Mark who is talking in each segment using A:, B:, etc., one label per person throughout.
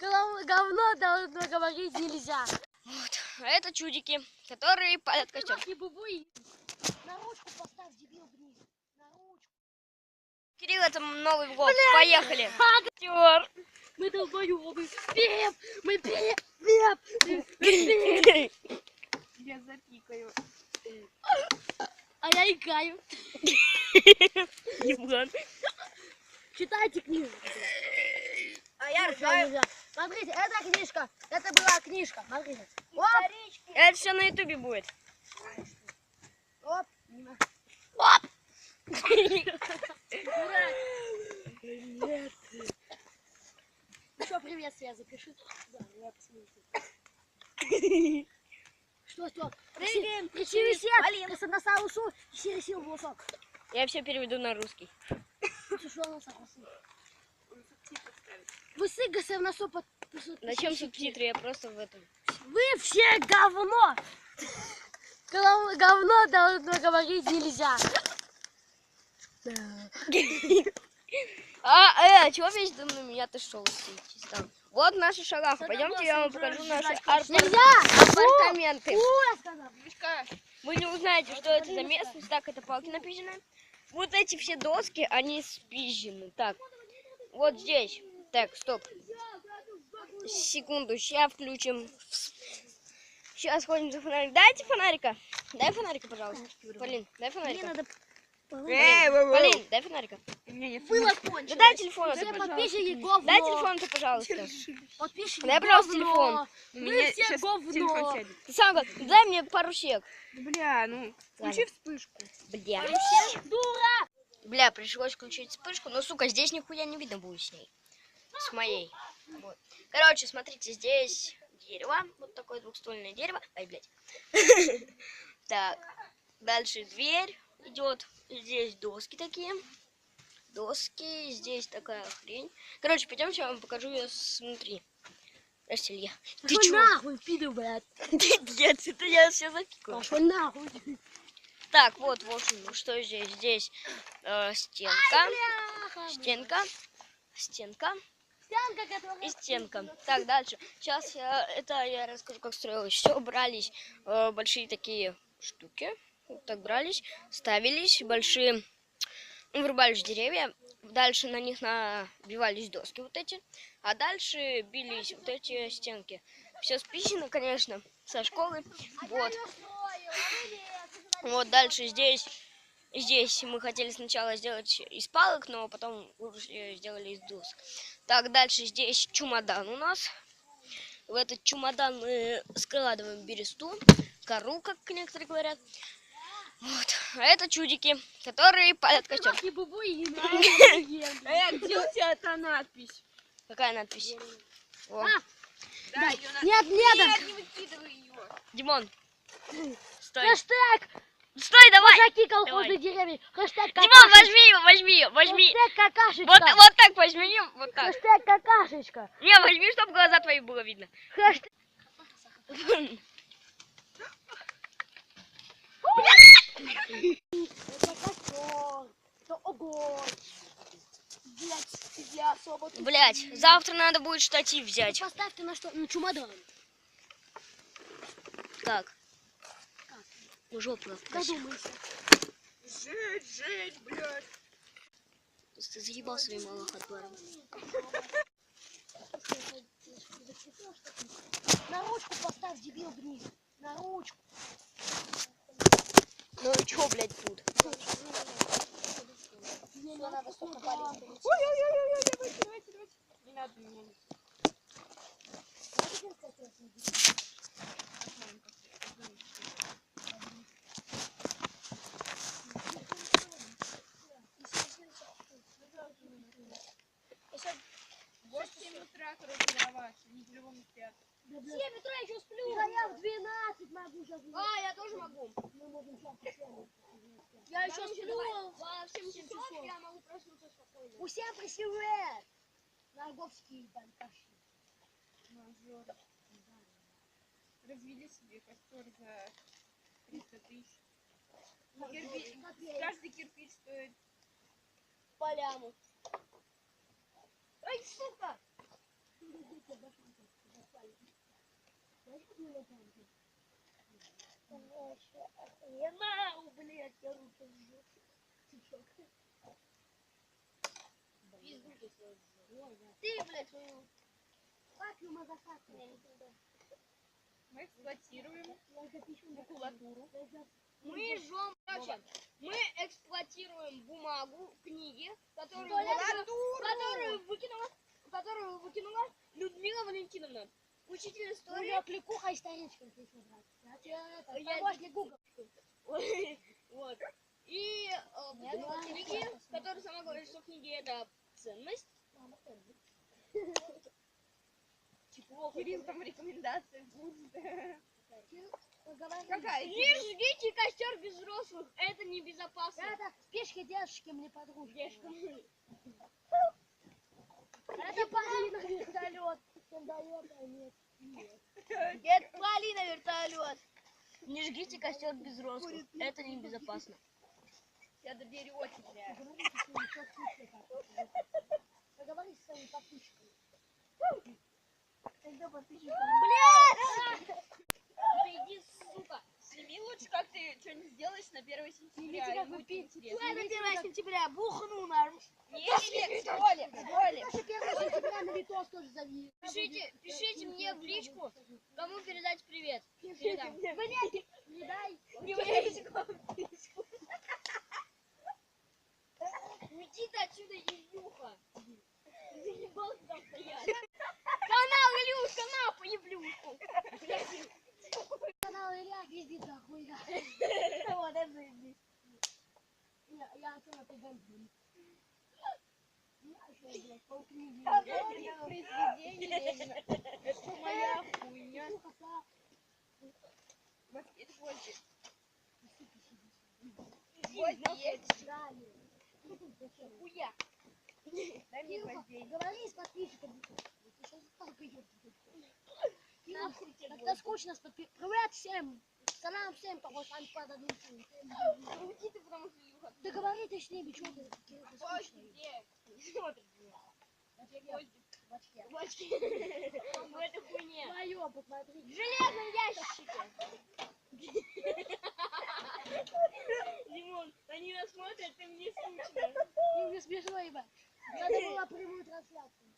A: Говно должно говорить нельзя.
B: Вот. А это чудики, которые палят костер.
A: На ручку поставь, дебил, вниз. На ручку.
B: Кирилл, это новый влог. Поехали.
A: Мы долбоёбы. Пеп! Мы пеп!
C: Я запикаю.
A: А я икаю.
B: Еблан.
A: Читайте книгу.
C: А я ржаю.
A: Смотрите, это книжка. Это была книжка. Смотрите. Оп.
B: Это все на ютубе будет.
A: Оп. Оп. Нет. Что, приветствие запиши. Да, я посмотрю. Что?
C: Привет.
A: Привет. Ты на саусу сил волосок.
B: Я все переведу на русский.
A: Что на саусу? Вы сыгасы в носу под...
B: Зачем субтитры? Я просто в этом.
A: Вы все говно! Говно должно говорить нельзя.
B: Чего весь дом на меня ты шел? Вот наша шалаха. Пойдемте, я вам покажу наши апартаменты. Вы не узнаете, что это за местность. Так, это палки напизжены. Вот эти все доски, они спизжены. Так, вот здесь. Так, стоп. Секунду, сейчас включим. Сейчас ходим за фонарик. Дайте фонарика. Дай фонарика, пожалуйста. Полин, дай фонарика. Полин, дай фонарика.
A: Было кончено.
B: Да дай телефон.
A: Подписчики говно.
B: Дай телефон-то, пожалуйста.
A: Подписчики
B: Дай, пожалуйста, телефон.
A: Вы все говно.
B: Ты сам говоришь, дай мне пару сек.
C: Бля, ну, включи вспышку.
B: Бля.
A: Дура!
B: Бля, пришлось включить вспышку. Но, сука, здесь нихуя не видно будет с ней. С моей. Вот. Короче, смотрите, здесь дерево. Вот такое двухствольное дерево. Ай, блядь. Так. Дальше дверь идет. Здесь доски такие. Доски. Здесь такая хрень. Короче, пойдемте, я вам покажу ее снутри. Здрасте, Илья. Ты чё?
A: Нахуй, пидор, блядь.
B: Нет, это я все запикаю.
A: Пошел нахуй.
B: Так, вот, в общем, что здесь? Здесь стенка. Стенка. Стенка. И стенка. Так, дальше. Сейчас я расскажу, как строилось. Все, брались большие такие штуки. Вот так брались, ставились большие, вырубались деревья. Дальше на них набивались доски вот эти. А дальше бились вот эти стенки. Все списано, конечно, со школы. Вот. Вот дальше здесь мы хотели сначала сделать из палок, но потом уже сделали из досок. Так, дальше здесь чемодан у нас. В этот чемодан мы складываем бересту, кору, как некоторые говорят. Вот. А это чудики, которые палят костер.
C: Где у тебя эта надпись?
B: Какая надпись? О.
C: Да, ее
A: Нет,
C: Нет, не выкидывай ее.
B: Димон, стой.
A: Хэштег!
B: Стой, давай.
A: Мужики колхозные деревья. Хэштег
B: Димон,
A: какашечка.
B: возьми.
A: Хэштег какашечка.
B: Вот так возьми, вот так.
A: Хэштег какашечка.
B: Не, возьми, чтобы глаза твои было видно.
A: Хэштег... Это костер. Это огонь. Блять, я особо...
B: Блять, завтра надо будет штатив взять.
A: Поставь ты на что? На чемодан.
B: Как? Ну, жопу
A: Додумайся.
C: Жить, блядь.
B: Ты заебал своим малохотваром.
A: На ручку поставь, дебил, вниз. На ручку.
B: Ну и чё, блядь, тут?
A: Мне надо столько полить.
C: Ой, давайте. Не надо меня. Вот 7 утра, короче, кровать. Они по-любому спят.
A: В 7 утра еще сплю. Да я в 12 могу сейчас.
C: Я тоже могу.
A: Мы можем сейчас посмотреть.
C: Я
A: еще сплю.
C: В 7 часов я могу проснуться спокойно.
A: У всех привет. Нарговские банкаши.
C: Мажор. Развели себе костер за 300 тысяч. Каждый кирпич стоит
A: Поляму. Ай, сука! Не нахуй, блядь, я руки сжёг. Ты, блядь, свою паклю мазафаку.
C: Мы эксплуатируем макулатуру.
B: Мы жжем, короче, мы эксплуатируем бумагу, книги, которую выкинула Людмила Валентиновна, учитель
A: У
B: истории.
A: неё кликуха историчка здесь собрать. Я тебе это,
B: Я-
A: помощник Google.
B: Вот. И книги, которые сама говорит, что книги это ценность.
C: Кирилл там рекомендации будет.
A: Поговори.
C: Какая?
B: Не жгите костер без взрослых, это небезопасно.
A: Это спешки девушки мне подружки.
B: Девушка.
A: Это Полина вертолет. Всем дает, а нет.
B: Это Полина вертолет. Не жгите костер без взрослых, это небезопасно.
C: Я до двери очень зря.
A: Поговори с своими подписчиками. Когда подписчикам?
B: Блядь! Иди, сука.
C: Сними лучше, как ты что-нибудь сделаешь на 1 сентября.
A: тебя
C: и будет
A: выпить.
C: интересно.
A: Это 1 сентября. Бухну нам.
C: Не, в школе, в школе.
A: 1 сентября на Витос тоже зови.
B: Пишите мне в личку, кому передать привет.
A: Пишите мне. Блядь, не дай.
B: Уйди ты отсюда, Илюха. Заебал ты там стоять. Канал Илюшка, на, поеблюшку.
A: Канал Илья пиздит нахуй. Вот это заебись. Я отсюда пригоню. Я еще, блядь, полкниги.
C: Произведение. Это моя хуйня. Баскетбольчик.
B: Хуя.
C: Дай мне
A: Кирюха,
C: гвоздей.
A: говори с подписчиками. Ты сейчас так идёт.
B: Нахуй тебе
A: Как-то скучно с подписчиками. Привет всем. Салам всем, только с вами под одним словом.
B: Уйди ты, потому что Илюха.
A: Да говори ты с ними, что ты, Кирюха,
C: Гвозди
A: скучно.
C: где?
B: Не смотрит.
C: Гвозди.
A: В очке.
B: Бачки. В этой хуйне.
A: Твоё, посмотри.
B: В железном ящике. Димон, они нас смотрят, им не скучно.
A: Им не смешно, ебать. Надо было прямую трансляцию.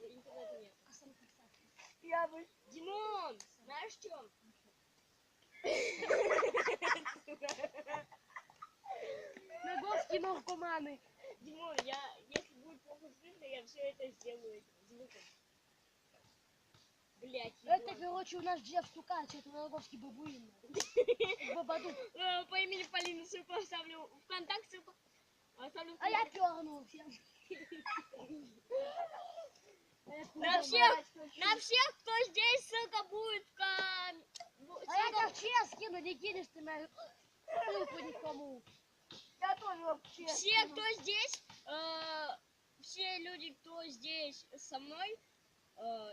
B: Интернета нет.
A: А сам красавчик.
B: Я бы... Димон, знаешь что?
A: Нагорский наркоманы.
B: Димон, если будет плохо слышно, я все это сделаю звуком. Блять,
A: Это, короче, у нас Джефф Стукач, это Нагорский бабуин. Бабадук.
B: по имени Полины ссылку оставлю ВКонтакте, ссылку оставлю
A: А я пернул всем.
B: на всех, кто здесь, ссылка будет в
A: А я тебя в ЧС скину, не кинешь ты на ссылку никому. Я тоже вообще.
B: Все, кто здесь, все люди, кто здесь со мной,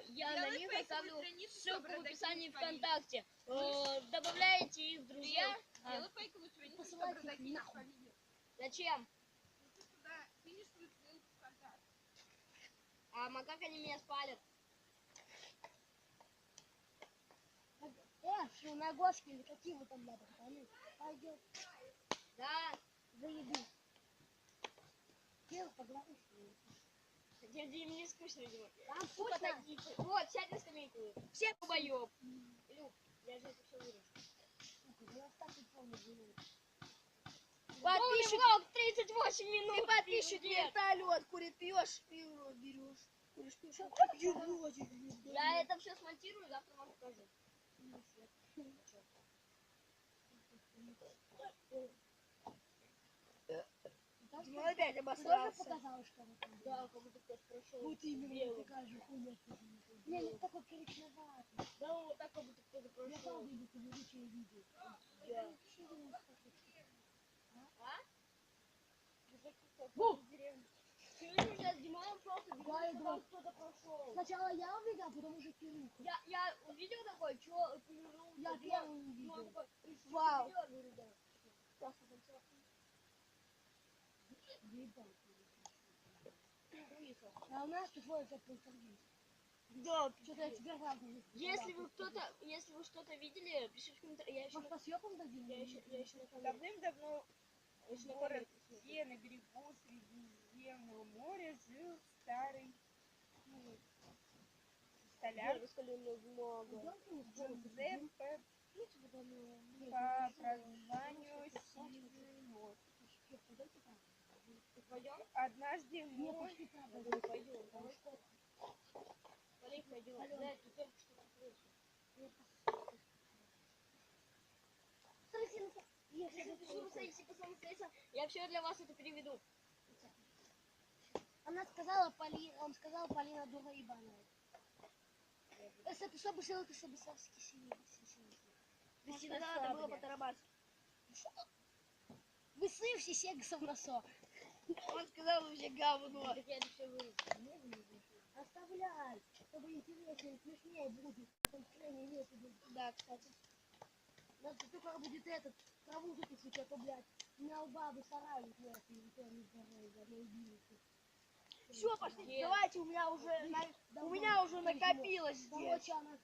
B: я на них оставлю ссылку в описании ВКонтакте. Добавляете их в друзья.
C: Делай фейковую страницу,
A: Посылайте
C: чтобы
A: их
C: закинешь
A: нахуй.
C: по видео.
B: Зачем?
C: Ты туда кинешь свою ссылку ВКонтакте.
B: А как они меня спалят?
A: Что, Нагорский или какие вы там надо? Пойдет.
B: Да.
A: Заеби. Кирилл, поговори с ним.
B: Дяди, мне скучно, Дима.
A: Там
B: Сука,
A: вкусно.
B: такие. Вот, сядь на скамейку. Все побоёб. Илюх, я же это все вырежу.
A: Сука, да оставьте полный живот.
B: Подписчик. Влог 38 минут.
A: Ты подписчик
B: Пиздец.
A: вертолет, курит, пьешь, пиво берешь. Куришь, пьешь.
B: Я это все смонтирую, завтра вам покажу.
A: Дима опять обосрался. Показалось, что вы там.
B: Да, как будто кто-то прошел.
A: Вот именно такая же хуйня. Не, ну такой коричневатый.
B: Да, вот так, как будто кто-то
A: Я
B: прошел.
A: правда иду, увеличиваю видео.
B: Да.
A: Бу!
B: Сегодня сейчас Димон просто
A: Да,
B: говорит, что
A: иду.
B: там кто-то прошел.
A: Сначала я увидел, а потом уже Кирилл.
B: Я увидел такой, что
A: Я первый увидел.
B: Вау.
A: А у нас тут водится полтергейст.
B: Да,
A: Что-то я тебя сразу не
B: если вы что-то видели, пишите в комментариях.
A: Может, по съёкам дадим?
B: Я еще на камеру.
C: Давным-давно
B: Я еще на
C: город,
B: камеру.
C: где на берегу Средиземного моря жил старый столяр
B: Раскаленная бумага.
C: Джузеппе по прозванию Сизый Нос. Однажды
A: Не,
C: мой
A: пошли правда.
B: Не пойдем. Смотри, пойдем. Да, ты только что слышишь. Я все для вас это переведу.
A: Она сказала, он сказал, Полина дура ебаная. Чтобы сел, ты чтобы совски сильнее.
B: Ты всегда надо было потарабасить.
A: Вы сын все сегасов на со.
B: Он сказал вообще говно. Так я это все вырежу.
A: Оставляй, чтобы интереснее, смешнее будет.
B: Да, кстати.
A: Надо только будет этот, траву вытащить, а то, блядь, у меня у бабы сарай вот нахуй, и то не здоровый, за мной убийцы.
B: Все, пошли, давайте, у меня уже накопилось здесь.
A: Короче, она,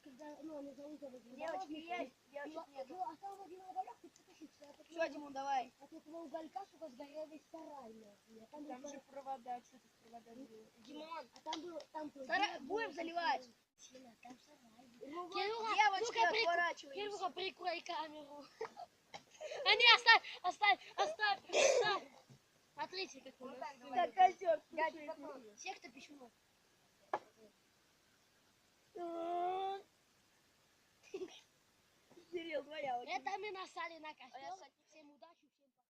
A: когда, ну, она зовут его
B: Девочки есть, девочек нету.
A: А там один уголек, ты потащишься.
B: Все, Димон, давай.
A: От этого уголька, сука, сгорел весь сарай, нахуй. А там,
C: Там же провода, что ты с проводами делаешь?
B: Димон,
A: а там был,
B: будем заливать.
A: Там сарай.
B: Девочки, отворачивайтесь.
A: Кирюха, прикрой камеру. А не, оставь. Смотрите, как у нас.
B: Так, козёк,
A: Секта письмо.
B: Кирилл, твоя очередь.
A: Это мы насали на костер.